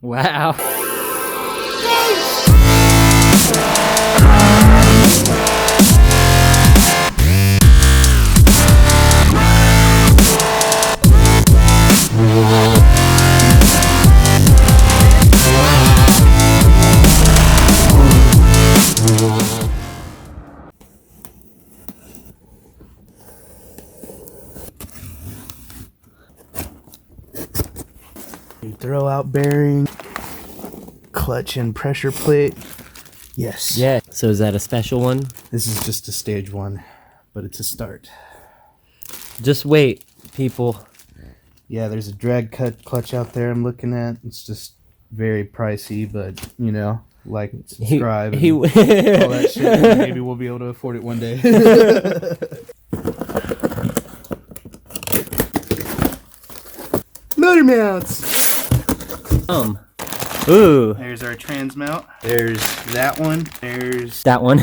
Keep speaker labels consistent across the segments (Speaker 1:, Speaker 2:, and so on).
Speaker 1: Wow.
Speaker 2: Throw out bearing, clutch and pressure plate. Yes.
Speaker 1: Yeah. So is that a special one?
Speaker 2: This is just a stage one, but it's a start.
Speaker 1: Just wait, people.
Speaker 2: Yeah, there's a drag cut clutch out there I'm looking at. It's just very pricey, but you know, like, subscribe, and all that shit. And maybe we'll be able to afford it one day. Motor mounts.
Speaker 1: Ooh.
Speaker 2: There's our trans mount. There's that one. There's
Speaker 1: That one.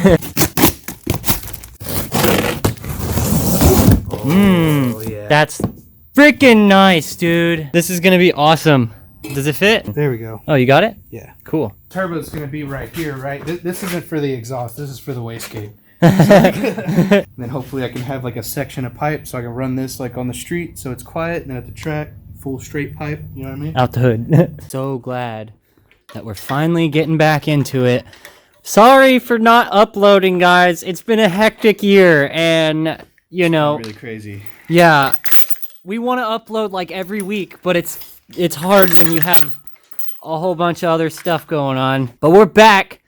Speaker 2: oh yeah.
Speaker 1: That's freaking nice, dude. This is gonna be awesome. Does it fit?
Speaker 2: There we go.
Speaker 1: Oh, you got it?
Speaker 2: Yeah.
Speaker 1: Cool.
Speaker 2: Turbo's gonna be right here, right? This isn't for the exhaust. This is for the wastegate. Then hopefully I can have like a section of pipe so I can run this like on the street so it's quiet, and then at the track, full straight pipe. You know what I mean?
Speaker 1: Out the hood. So glad that we're finally getting back into it. Sorry for not uploading, guys. It's been a hectic year, and you know,
Speaker 2: Really crazy.
Speaker 1: yeah, we want to upload like every week, but it's hard when you have a whole bunch of other stuff going on. But we're back,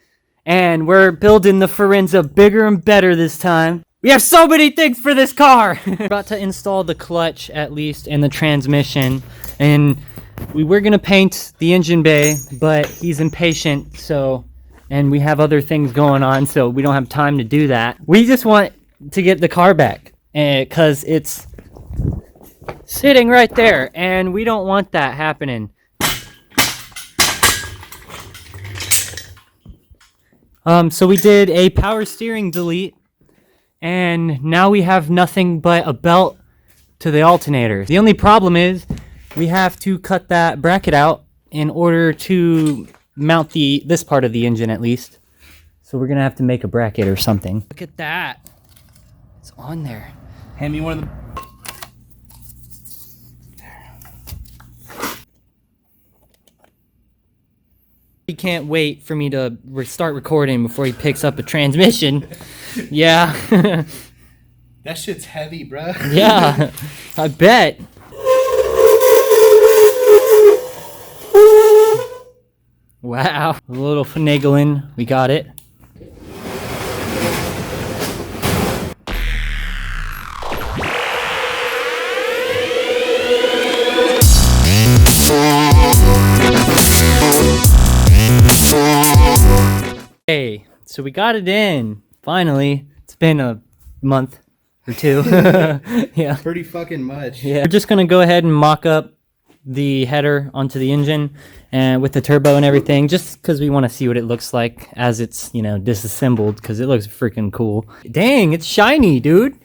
Speaker 1: and we're building the Forenza bigger and better this time. We have so many things for this car. We're about to install the clutch at least and the transmission, and we were gonna paint the engine bay, but he's impatient, so, and we have other things going on, so we don't have time to do that. We just want to get the car back, because it's sitting right there, and we don't want that happening. So we did a power steering delete, and now we have nothing but a belt to the alternator. The only problem is we have to cut that bracket out in order to mount this part of the engine at least. So we're gonna have to make a bracket or something. Look at that. It's on there.
Speaker 2: Hand me one of the.
Speaker 1: He can't wait for me to start recording before he picks up a transmission. Yeah.
Speaker 2: That shit's heavy, bruh.
Speaker 1: Yeah, I bet. Wow. A little finagling. We got it. Hey, so we got it in. Finally. It's been a month or two. Yeah.
Speaker 2: Pretty fucking much.
Speaker 1: Yeah. We're just gonna go ahead and mock up the header onto the engine and with the turbo and everything, just because we want to see what it looks like as it's, you know, disassembled, because it looks freaking cool. Dang, it's shiny, dude.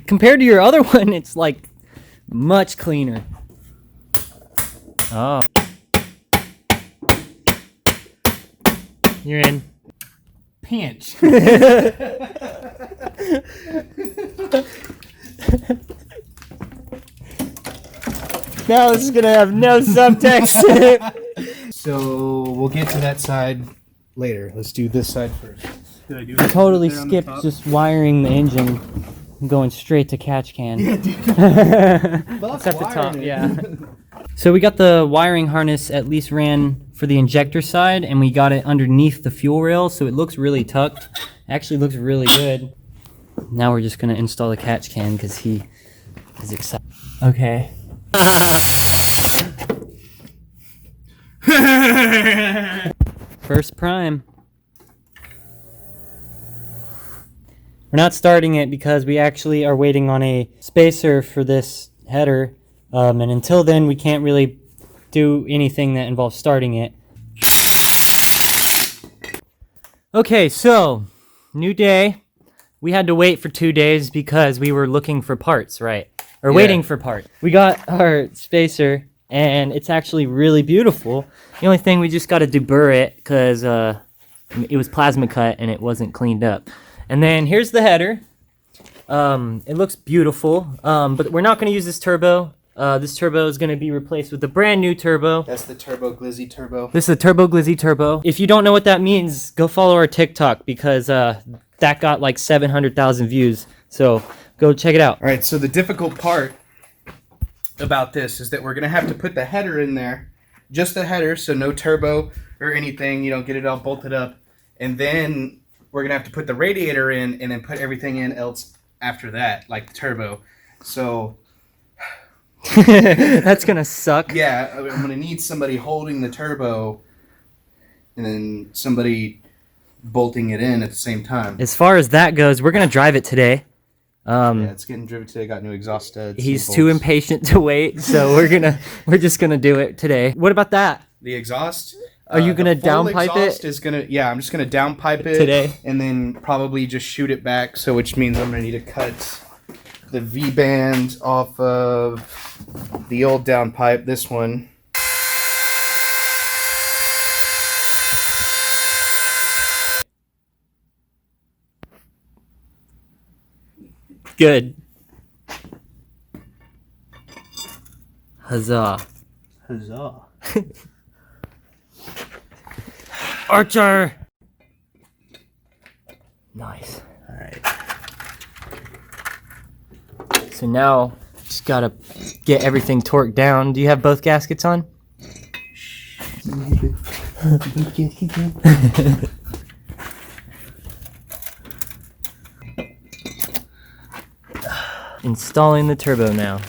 Speaker 1: Compared to your other one, it's like much cleaner. Oh. You're in.
Speaker 2: Pinch.
Speaker 1: Now this is gonna have no subtext.
Speaker 2: So we'll get to that side later. Let's do this side first. Did I do
Speaker 1: I
Speaker 2: it
Speaker 1: totally
Speaker 2: there on the
Speaker 1: skipped
Speaker 2: top?
Speaker 1: just wiring the engine and going straight to catch can.
Speaker 2: Yeah, dude.
Speaker 1: It's at the top,
Speaker 2: wiring it.
Speaker 1: yeah. So we got the wiring harness at least ran for the injector side, and we got it underneath the fuel rail, so it looks really tucked. Actually looks really good. Now we're just gonna install the catch can because he is excited. Okay. First prime. We're not starting it because we actually are waiting on a spacer for this header, and until then we can't really do anything that involves starting it. Okay, so new day. We had to wait for 2 days because we were looking for parts, right? Or
Speaker 2: Yeah.
Speaker 1: waiting for parts. We got our spacer and it's actually really beautiful. The only thing, we just got to deburr it because it was plasma cut and it wasn't cleaned up. And then here's the header. It looks beautiful, but we're not going to use this turbo. This turbo is going to be replaced with a brand new turbo.
Speaker 2: That's the Turbo Glizzy turbo.
Speaker 1: This is a Turbo Glizzy turbo. If you don't know what that means, go follow our TikTok because that got like 700,000 views. So go check it out.
Speaker 2: All right, so the difficult part about this is that we're going to have to put the header in there. Just the header, so no turbo or anything. You don't get it all bolted up. And then we're going to have to put the radiator in and then put everything in else after that, like the turbo. So
Speaker 1: that's gonna suck.
Speaker 2: Yeah, I'm gonna need somebody holding the turbo and then somebody bolting it in at the same time.
Speaker 1: As far as that goes, we're gonna drive it today.
Speaker 2: Yeah, it's getting driven today. Got new exhaust studs.
Speaker 1: He's too impatient to wait, so we're just gonna do it today. What about that?
Speaker 2: The exhaust?
Speaker 1: Are you gonna downpipe it?
Speaker 2: I'm just gonna downpipe it
Speaker 1: today,
Speaker 2: and then probably just shoot it back. So which means I'm gonna need to cut the V band off of the old downpipe. This one.
Speaker 1: Good. Huzzah!
Speaker 2: Huzzah!
Speaker 1: Archer! Nice.
Speaker 2: Alright.
Speaker 1: So now, just gotta get everything torqued down. Do you have both gaskets on? Installing the turbo now.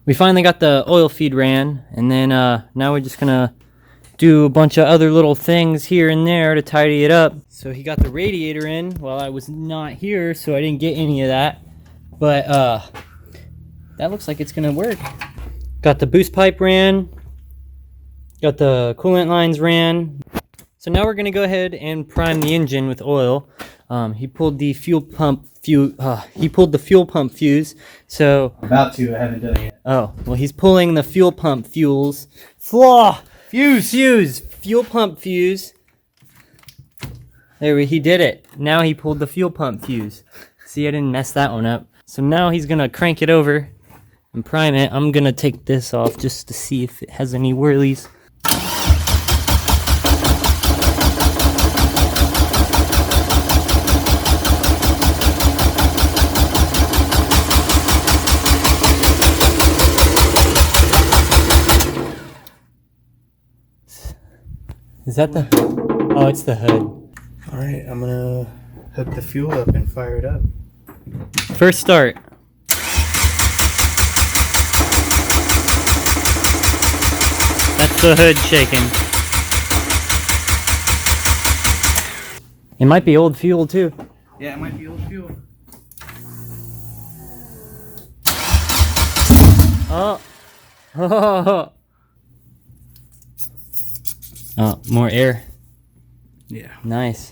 Speaker 1: We finally got the oil feed ran, and then now we're just gonna do a bunch of other little things here and there to tidy it up. So he got the radiator in while I was not here, so I didn't get any of that. But that looks like it's gonna work. Got the boost pipe ran, got the coolant lines ran. So now we're gonna go ahead and prime the engine with oil. He pulled the fuel pump fuse. So
Speaker 2: About to. I haven't done it yet.
Speaker 1: oh well, he's pulling the fuel pump fuel pump fuse. He did it. Now he pulled the fuel pump fuse. See, I didn't mess that one up. So now he's gonna crank it over and prime it. I'm gonna take this off just to see if it has any whirlies. Is that the... Oh, it's the hood.
Speaker 2: Alright, I'm gonna hook the fuel up and fire it up.
Speaker 1: First start. That's the hood shaking. It might be old fuel too.
Speaker 2: Yeah, it might be old fuel.
Speaker 1: Oh. Oh, more air.
Speaker 2: Yeah.
Speaker 1: Nice.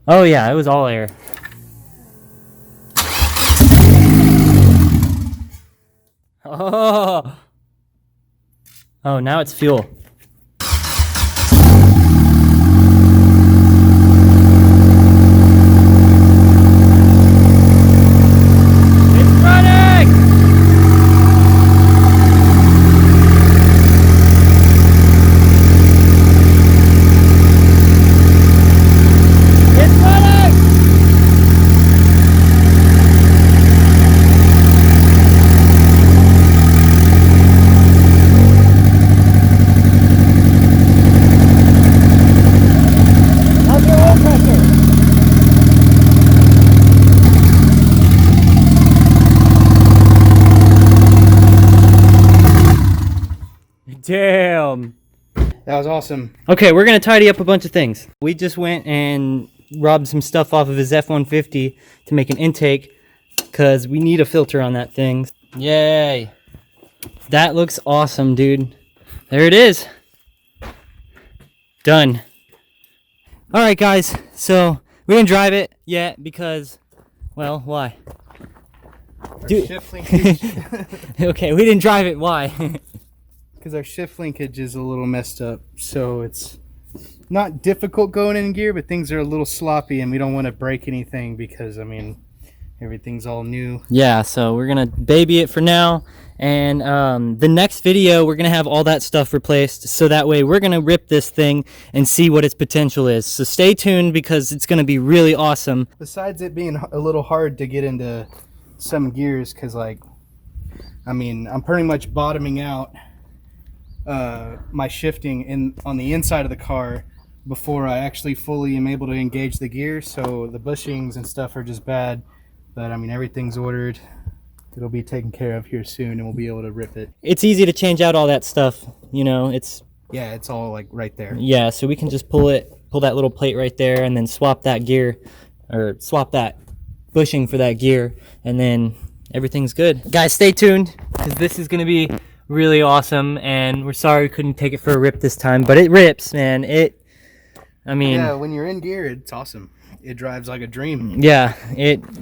Speaker 1: Oh yeah, it was all air. Oh. Oh, now it's fuel. It's running! It's running! How's your oil pressure? Damn.
Speaker 2: That was awesome.
Speaker 1: Okay, we're gonna tidy up a bunch of things. We just went and robbed some stuff off of his F-150 to make an intake, because we need a filter on that thing. Yay. That looks awesome, dude. There it is. Done. All right, guys. So we didn't drive it yet because, well, why?
Speaker 2: Shift linkage.
Speaker 1: Okay, we didn't drive it. Why?
Speaker 2: Because our shift linkage is a little messed up. So it's not difficult going in gear, but things are a little sloppy and we don't want to break anything because, I mean, everything's all new.
Speaker 1: Yeah, so we're going to baby it for now. And the next video, we're going to have all that stuff replaced. So that way we're going to rip this thing and see what its potential is. So stay tuned because it's going to be really awesome.
Speaker 2: Besides it being a little hard to get into some gears because, like, I mean, I'm pretty much bottoming out my shifting on the inside of the car before I actually fully am able to engage the gear. So the bushings and stuff are just bad. But, I mean, everything's ordered. It'll be taken care of here soon, and we'll be able to rip it.
Speaker 1: It's easy to change out all that stuff, you know. It's
Speaker 2: all like right there.
Speaker 1: Yeah, so we can just pull that little plate right there, and then swap that gear, or swap that bushing for that gear, and then everything's good. Guys, stay tuned because this is gonna be really awesome. And we're sorry we couldn't take it for a rip this time, but it rips, man. I mean,
Speaker 2: yeah, when you're in gear, it's awesome. It drives like a dream.
Speaker 1: Yeah,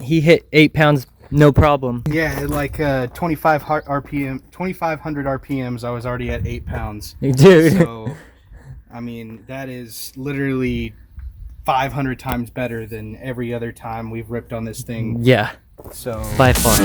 Speaker 1: he hit 8 pounds. No problem.
Speaker 2: Yeah, at like 2500 RPMs, I was already at 8 pounds.
Speaker 1: Dude.
Speaker 2: So, I mean, that is literally 500 times better than every other time we've ripped on this thing.
Speaker 1: Yeah.
Speaker 2: So.
Speaker 1: By far.